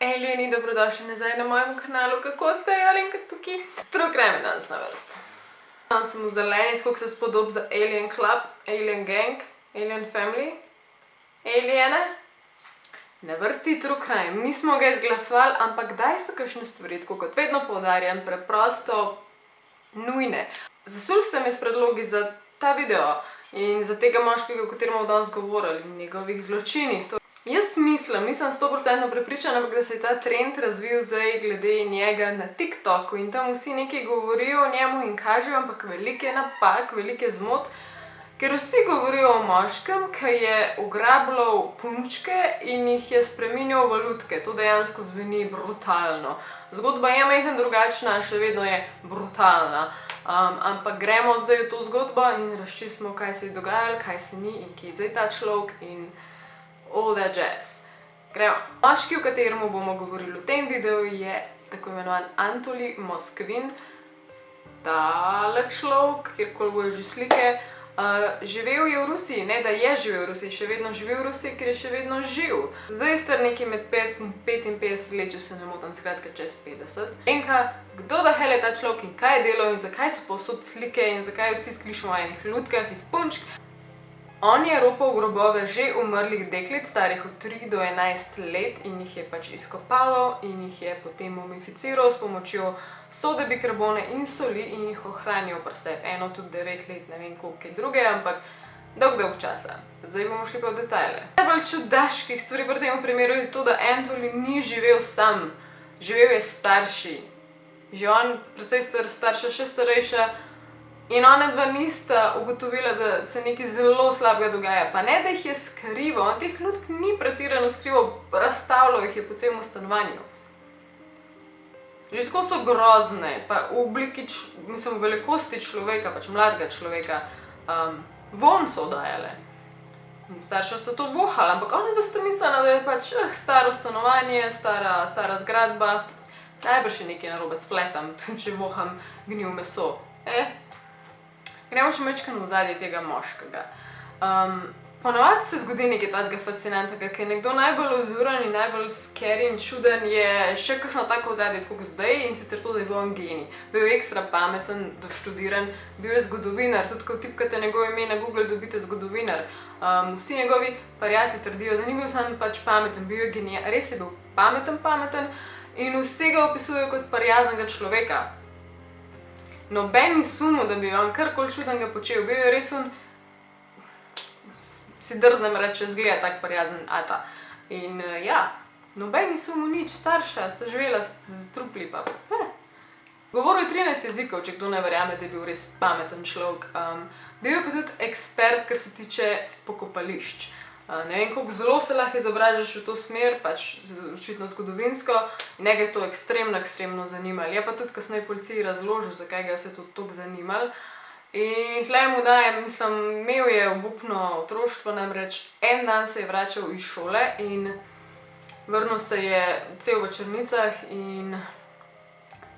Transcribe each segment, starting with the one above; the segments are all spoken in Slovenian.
Alieni, dobrodošli nazaj na mojem kanalu. Kako ste, Alenka tukaj? True crime je danes na vrst. Danes sem v zelenic, koliko se spodob za Alien Club, Alien Gang, Alien Family, Aliene. Na vrsti True crime. Nismo ga izglasovali, ampak kdaj so kakšne stvari, tako kot vedno poudarjam, preprosto nujne. Zasuli ste me s predlogi za ta video in za tega moškega, o katerem bomo danes govorili, in njegovih zločinih. Jaz mislim, nisem 100% prepričana, ampak da se je ta trend razvil zdaj glede njega na TikToku in tam vsi nekaj govorijo o njemu in kažejo, ampak veliko je napak, veliko je zmot, ker vsi govorijo o moškem, ki je ugrabljal punčke in jih je spreminjal v lutke. To dejansko zveni brutalno. Zgodba je majhen drugačna, še vedno je brutalna. Ampak gremo zdaj v to zgodbo in razčistimo, kaj se je dogajalo, kaj se ni in kje je zdaj ta človek in all that jazz. Gremo. Moški, o katerem bomo govorili v tem videu, je tako imenovan Anatolij Moskvin. Tale človek, kjerkoli bojo že slike, živel je v Rusiji, ne da je živel v Rusiji, še vedno živi v Rusiji, ker je še vedno živ. Zdaj je star nekaj med 50 in 55 let, če se ne motim, skratka čez 50. Enka, kdo da hell je ta človek in kaj je delal in zakaj so povsod slike in zakaj vsi slišimo o enih lutkah iz punčk. On je ropal grobove že umrlih deklic, starih od 3 do 11 let in jih je pač izkopaval in jih je potem mumificiral s pomočjo sode bikarbone in soli in jih ohranil pri sebi. Eno tudi 9 let, ne vem koliko je druge, ampak dolg časa. Zdaj bomo šli pa v detajle. Najbolj čudaških stvari pri tem primeru je to, da Anatolij ni živel sam. Živel je starši. Že on, precej starša, še starejša. In ona dva nista ugotovila, da se nekaj zelo slabega dogaja. Pa ne, da jih je skrival, on teh lutk ni pretirano skrival, razstavljal jih je po celem stanovanju. Že tako so grozne, pa v obliki, mislim, v velikosti človeka, pač mladega človeka, von so dajale. In starša so to vohala, ampak ona dva sta mislila, da je pač staro stanovanje, stara zgradba. Najbrž je nekaj narobe s fletom, če voham gnil meso. Gremo še mečkano v zadnje tega moškega. Ponovadi se zgodi nekaj takega fascinantnega, ker je nekdo najbolj oduren in najbolj scary in čuden, je še kakšno tako v zadnje, tako zdaj, in sicer to, da je bil on genij. Bil je ekstra pameten, doštudiran, bil je zgodovinar, tudi ko tipkate njegovo ime na Google, dobite zgodovinar. Vsi njegovi prijatelji trdijo, da ni bil sam pač pameten, bil je genij, res je bil pameten in vsi ga opisujejo kot prijaznega človeka. Noben ni sumil, da bi on karkoli čudenega počel. Bil je res on, si drznem reči, zgleda tak prijazen ata. In ja, noben ni sumil nič, starša, sta živela z trupli pa. Govoril je 13 jezikov, če kdo ne verjame, da je bil res pameten človek. Bil je pa tudi ekspert, kar se tiče pokopališč. Ne vem, koliko zelo se lahko izobražaš v to smer, pač očitno zgodovinsko, njega je to ekstremno zanimalo. Je pa tudi kasneje policiji razložil, zakaj ga je vse to toliko zanimalo. In tle mu dajem, mislim, imel je obupno otroštvo, namreč en dan se je vračal iz šole in vrnil se je cel v črnicah in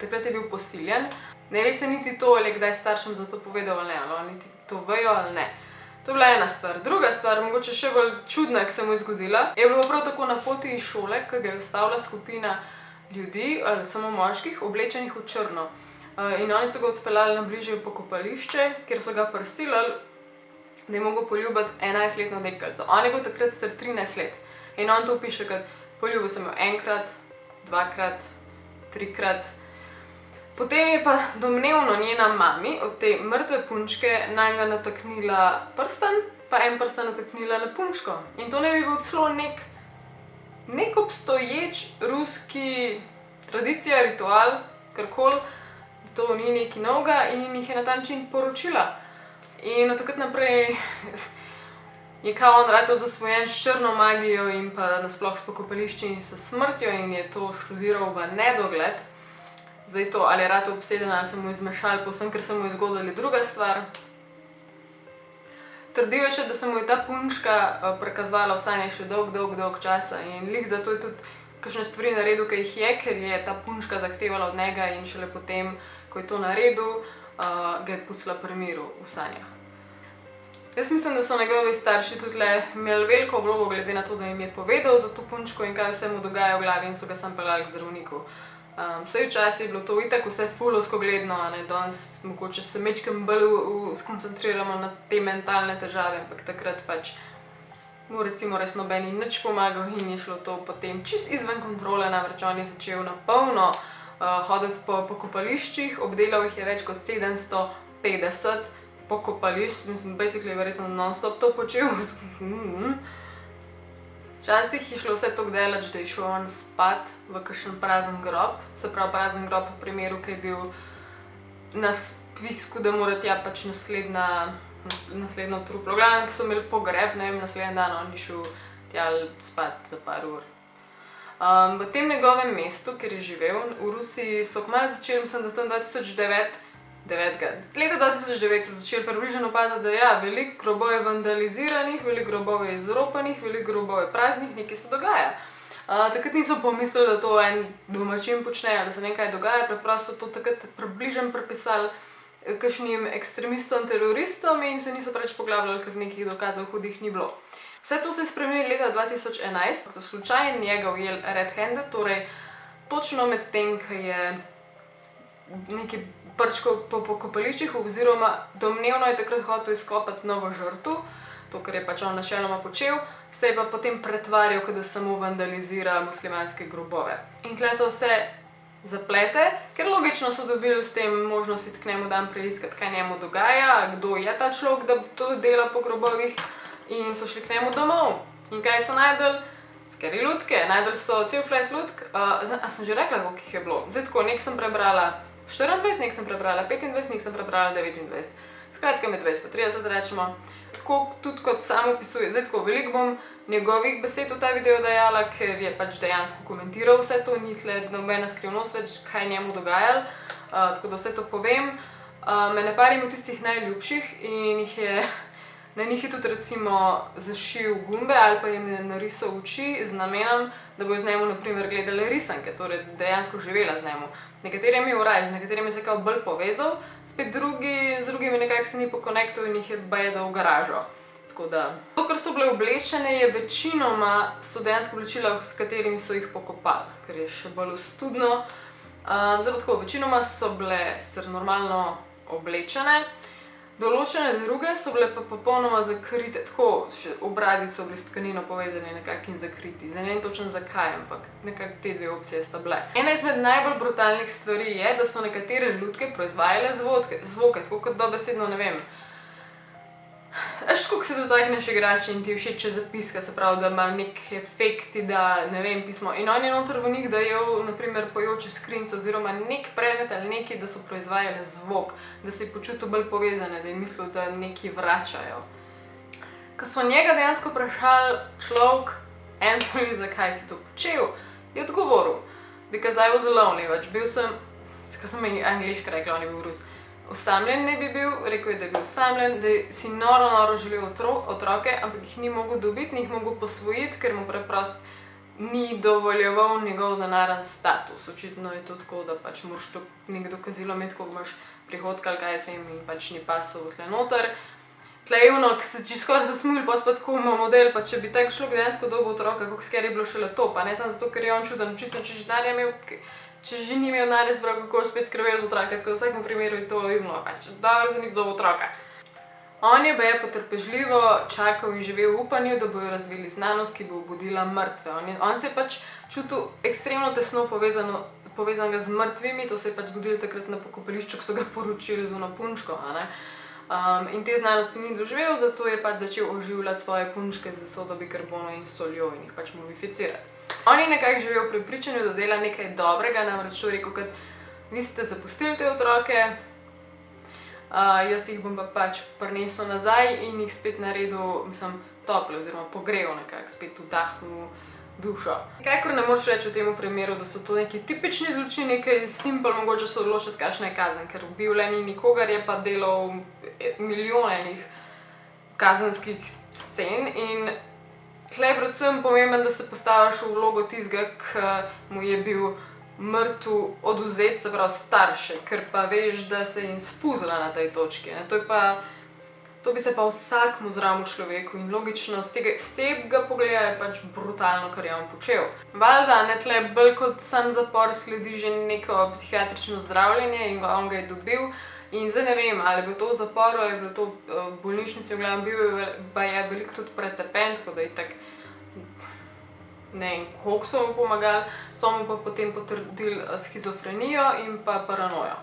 takrat je bil posiljen. Ne ve se niti to, ali je kdaj staršem za to povedal ali ne, ali niti to vejo ali ne. To je bila ena stvar. Druga stvar, mogoče še bolj čudna, ki se mu je zgodila, je bilo prav tako na poti iz šole, ko ga je ustavila skupina ljudi, ali samo moških, oblečenih v črno. In oni so ga odpeljali na bližje pokopališče, kjer so ga prisilili, da je mogel poljubiti 11-letno deklico. On je bil takrat star 13 let. In on to piše, kot poljubil sem jo enkrat, dvakrat, trikrat. Potem je pa domnevno njena mami od te mrtve punčke nanj nataknila prsten, pa en prsten nataknila na punčko. In to ne bi bil celo nek obstoječ ruski tradicija, ritual, karkoli, to ni nekaj novega in jih je na ta način poročila. In od takrat naprej je kao on ratal zasvojen s črno magijo in pa nasploh s pokopališči in s smrtjo in je to študiral v nedogled. Zdaj to, ali je ratal obseden, ali se mu je zmešal, povsem, ker se mu je zgodila druga stvar. Trdil je še, da se mu je ta punčka prikazovala v sanjah še dolg časa in lih zato je tudi kakšne stvari naredil, ki jih je, ker je ta punčka zahtevala od njega in šele potem, ko je to naredil, ga je pustila pri miru v sanjah. Jaz mislim, da so njegovi starši tudi imeli veliko vlogo, glede na to, da jim je povedal za to punčko in kaj vse mu dogaja v glavi in so ga sam peljali k zdravniku. Vsaj včasih je bilo to itak vse fulovsko gledno, danes mogoče se majčkeno bolj skoncentriramo na te mentalne težave, ampak takrat pač mu recimo res noben ni nič pomagal in je šlo to potem čist izven kontrole, namreč on je začel na polno hoditi po pokopališčih, obdelal jih je več kot 750 pokopališč, mislim, basically verjetno non-stop to počel. Včasih je šlo vse toliko daleč, da je šel on spat v kakšen prazen grob, se pravi prazen grob v primeru, ki je bil na spisku, da mora tja pač naslednjo truplo. Glavno, ki so imeli pogreb, ne vem, naslednji dan on je šel tja spat za par ur. V tem njegovem mestu, kjer je živel, v Rusiji, so kmalu začeli, mislim, da tam 2009 so začeli približno opaziti, da ja, veliko grobov je vandaliziranih, veliko grobov je izropanih, veliko grobov je praznih, nekaj se dogaja. Takrat niso pomislili, da to en domačin počne, da se nekaj dogaja, preprosto to takrat približno pripisali kakšnim ekstremistom, teroristom in se niso preveč poglabljali, ker nekih dokazov hudih ni bilo. Vse to se je spremenilo leta 2011, ko so slučajno njega ujeli red-handed, torej točno med tem, ko je nekaj prčkal po pokopališčih, oziroma domnevno je takrat hotel izkopati novo žrtev, to, kar je pač on načeloma počel, se je pa potem pretvarjal, da samo vandalizira muslimanske grobove. In tukaj so vse zaplete, ker logično so dobili s tem možnost iti k njemu dan preiskati, kaj njemu dogaja, kdo je ta človek, da to dela po grobovih, in so šli k njemu domov. In kaj so najdel? Scary lutke, najdel so cel flet lutk. A sem že rekla, koliko jih je bilo? Zdaj tako, nekaj sem prebrala 24, nekaj sem prebrala 25, nekaj sem prebrala 29. Skratka med 20 pa 30 rečemo. Tako tudi kot sam opisuje. Zdaj tako, veliko bom njegovih besed v ta video dajala, ker je pač dejansko komentiral vse to, ni tle nobena skrivnost več, kaj njemu dogajalo. Tako da vse to povem. Me ne parim v tistih najljubših in na njih je tudi recimo zašil gumbe ali pa jim je narisal oči z namenom, da bojo z njemu na primer gledali risanke, torej dejansko živela z njemu. Nekateri je imel raj, z nekaterimi se je kao bolj povezal, spet z drugimi nekako se ni pokonektal in jih je bajedal v garažo. Tako da, to, kar so bile oblečene, je večinoma so dejansko oblačila, s katerimi so jih pokopali, ker je še bolj ostudno. Zdaj tako, večinoma so bile normalno oblečene, določene druge so bile pa popolnoma zakrite, tako, obrazi so bili s tkanino povezani nekako in zakriti. Zdaj ne vem točno zakaj, ampak nekako te dve opcije sta bile. Ena izmed najbolj brutalnih stvari je, da so nekatere lutke proizvajale zvoke, tako kot dobesedno, ne vem. Veš, koliko se dotakneš igrače in ti je všeč, če zapiska, se pravi, da ima nek efekt, da, ne vem, pismo. In on je noter v njih dajal, naprimer, pojoče skrinjce oziroma nek predmet ali nekaj, da so proizvajale zvok, da se je počutil bolj povezane, da je mislil, da nekaj vračajo. Ko so njega dejansko vprašali človek, Anthony, zakaj si to počel, je odgovoril, because I was alone, več bil sem, ko sem angliška rekla, on je bil Rus. Osamljen ne bi bil, rekel je, da je bil osamljen, da si noro želel otroke, ampak jih ni mogel dobiti, ni jih mogel posvojiti, ker mu preprosto ni dovoljeval njegov denaren status. Očitno je to tako, da pač moraš to nek dokazilo imeti, koliko imaš prihodka ali kaj jaz vem in pač ni pasov tle noter. Tle je ono, ki se skoraj zasmulj, pa spet tako ima model, pa če bi tak človek dejansko dobil otroka, koliko scary je bilo šele to, pa ne samo zato, ker je on čuden, očitno če že ni imel denarja, sprav kako je spet skrbel za otroka, tako v vsakem primeru je to imelo, pač dobro, da nisi dobil otroka. On je baje potrpežljivo čakal in živel v upanju, da bojo razvili znanost, ki bo obudila mrtve. On se je pač čutil ekstremno tesno povezanega z mrtvimi, to se je pač zgodilo takrat na pokopališču, ko so ga poročili z ono punčko, a ne. In te znanosti ni doživel, zato je pač začel oživljati svoje punčke z sodo bikarbono in soljo in jih pač mumificirati. On je nekako živel v prepričanju, da dela nekaj dobrega, namreč to je rekel, kot vi ste zapustili te otroke, jaz jih bom pa pač prinesel nazaj in jih spet naredil, mislim, tople oziroma pogrel nekako, spet vdahnil dušo. Kakor ne moreš reči v tem primeru, da so to neki tipični zločini, ki s njim pa mogoče se odločiti, kakšna je kazen, ker ubil le ni nikogar, je pa delal milijone enih kazenskih scen in tle je predvsem pomemben, da se postaviš v vlogo tistega, ki mu je bil mrtev odvzet, se pravi starše, ker pa veš, da se je infuzila na tej točki. To je pa To bi se pa vsakmu zdravemu človeku in logično z tega pogleda je pač brutalno, kar je on počel. Valjda, ne, tle bolj kot sam zapor sledi že neko psihiatrično zdravljenje in on ga je dobil. In zdaj ne vem, ali je bilo to v zaporu, ali je bilo to v bolnišnici, v glavnem bil je veliko tudi pretrpen, tako da itak ne vem, koliko so mu pomagali, so mu pa potem potrdili shizofrenijo in pa paranojo.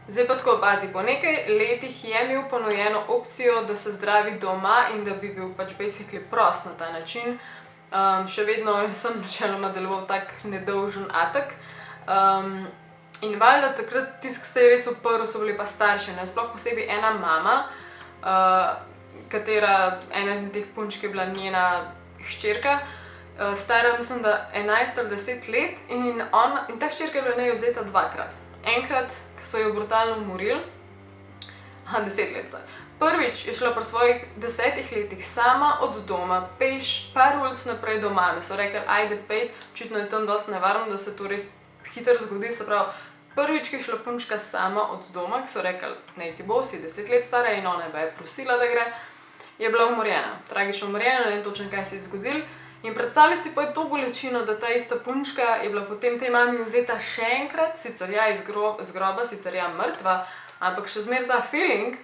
Zdaj pa tako, pazi, po nekaj letih je imel ponujeno opcijo, da se zdravi doma in da bi bil pač basically prost na ta način. Še vedno sem načeloma deloval tak nedolžen atak. In valjda takrat tisti, ki se je res uprl, so bili pa starši, ne, sploh posebej ena mama, katera, ena izmed teh punčk je bila njena hčerka, stara mislim, da 11 ali 10 let in ta hčerka je bila njej odvzeta dvakrat. Enkrat, ko so jo brutalno umorili, 10 let zdaj. Prvič je šla pri svojih 10 letih sama od doma, peš par ulic naprej do mame, so rekli, ajde pejt, očitno je tam dosti nevarno, da se to res hitro zgodi, se pravi, prvič, ki je šla punčka sama od doma, ki so rekli, nej ti bo, si 10 let stara in ona je prosila, da gre, je bila umorjena, tragično umorjena, ne vem točno, kaj se je zgodilo. In predstavljaj si pa to bolečino, da ta ista punčka je bila potem tej mami vzeta še enkrat, sicer ja iz groba, sicer ja mrtva, ampak še zmeraj ta feeling,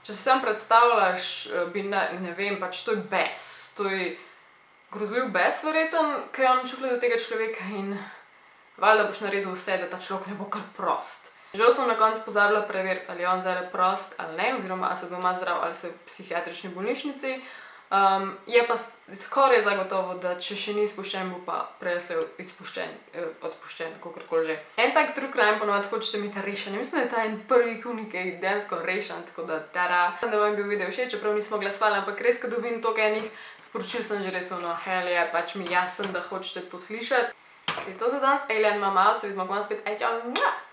če si sam predstavljaš, ne vem, pač to je bes, to je grozljiv bes verjeten, ki je on čutila do tega človeka in valjda boš naredil vse, da ta človek ne bo kar prost. Žal sem na koncu pozabila preveriti, ali je on zdaj prost ali ne, oziroma ali se doma zdrav ali se v psihiatrični bolnišnici. Je pa skoraj zagotovo, da če še ni izpuščen, bo pa preslej odpuščen, kakorkoli že. En tak true crime ponovadi hočete imeti rešen. Mislim, da je ta en prvi kunik je dejansko rešen, tako da tada. Da vam je bil video všeč, čeprav nismo glasovali, ampak res, ko dobim toliko enih sporočil, sem že res hell je, pač mi jasno, da hočete to slišati. Je to za danes, Alien ima malce, vidimo k vam spet, čau!